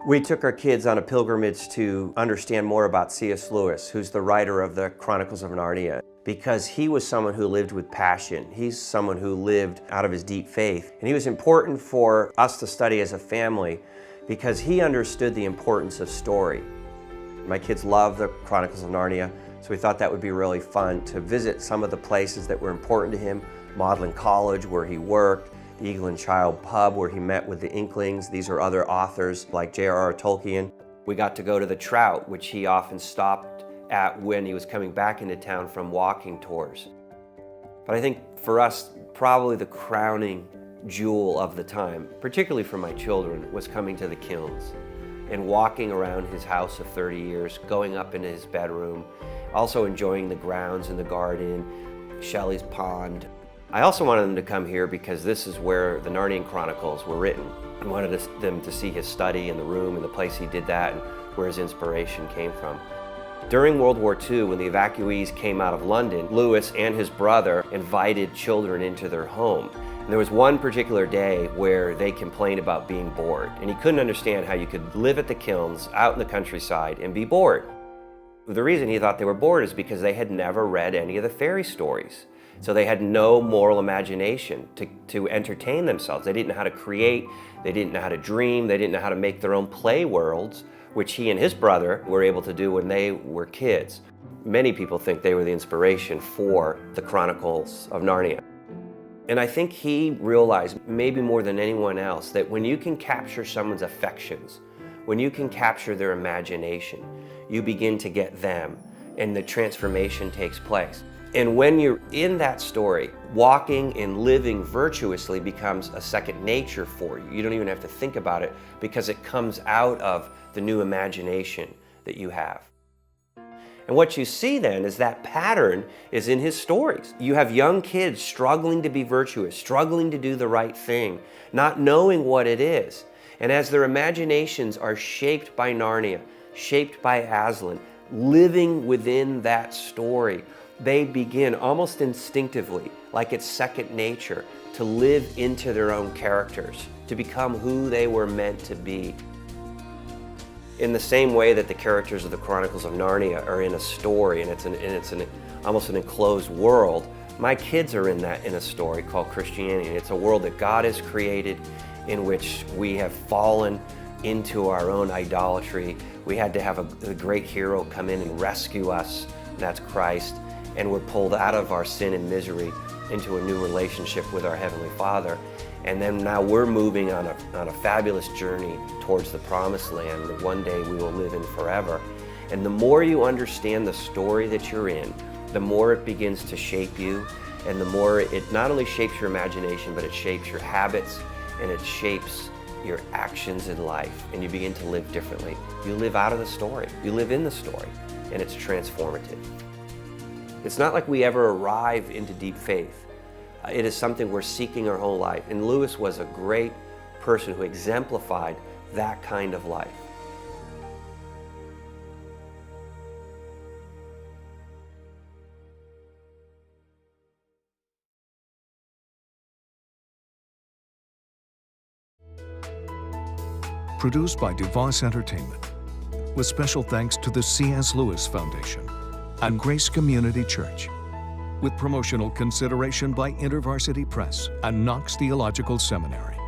We took our kids on a pilgrimage to understand more about C.S. Lewis, who's the writer of the Chronicles of Narnia, because he was someone who lived with passion. He's someone who lived out of his deep faith. And he was important for us to study as a family because he understood the importance of story. My kids love the Chronicles of Narnia, so we thought that would be really fun to visit some of the places that were important to him. Magdalen College, where he worked, the Eagle and Child pub, where he met with the Inklings. These are other authors like J.R.R. Tolkien. We got to go to the Trout, which he often stopped at when he was coming back into town from walking tours. But I think for us, probably the crowning jewel of the time, particularly for my children, was coming to the Kilns and walking around his house of 30 years, going up into his bedroom, also enjoying the grounds and the garden, Shelley's pond. I also wanted them to come here because this is where the Narnian Chronicles were written. I wanted them to see his study and the room and the place he did that and where his inspiration came from. During World War II, when the evacuees came out of London, Lewis and his brother invited children into their home. And there was one particular day where they complained about being bored, and he couldn't understand how you could live at the Kilns out in the countryside and be bored. The reason he thought they were bored is because they had never read any of the fairy stories. So they had no moral imagination to entertain themselves. They didn't know how to create, they didn't know how to dream, they didn't know how to make their own play worlds, which he and his brother were able to do when they were kids. Many people think they were the inspiration for the Chronicles of Narnia. And I think he realized, maybe more than anyone else, that when you can capture someone's affections, when you can capture their imagination, you begin to get them, and the transformation takes place. And when you're in that story, walking and living virtuously becomes a second nature for you. You don't even have to think about it because it comes out of the new imagination that you have. And what you see then is that pattern is in his stories. You have young kids struggling to be virtuous, struggling to do the right thing, not knowing what it is. And as their imaginations are shaped by Narnia, shaped by Aslan, living within that story, they begin almost instinctively, like it's second nature, to live into their own characters, to become who they were meant to be. In the same way that the characters of the Chronicles of Narnia are in a story and it's almost an enclosed world, my kids are in a story called Christianity. It's a world that God has created in which we have fallen into our own idolatry. We had to have a great hero come in and rescue us, and that's Christ. And we're pulled out of our sin and misery into a new relationship with our Heavenly Father. And then now we're moving on a fabulous journey towards the promised land that one day we will live in forever. And the more you understand the story that you're in, the more it begins to shape you, and the more it not only shapes your imagination, but it shapes your habits and it shapes your actions in life, and you begin to live differently. You live out of the story, you live in the story, and it's transformative. It's not like we ever arrive into deep faith. It is something we're seeking our whole life. And Lewis was a great person who exemplified that kind of life. Produced by de Vos Entertainment, with special thanks to the C.S. Lewis Foundation and Grace Community Church, with promotional consideration by Intervarsity Press and Knox Theological Seminary.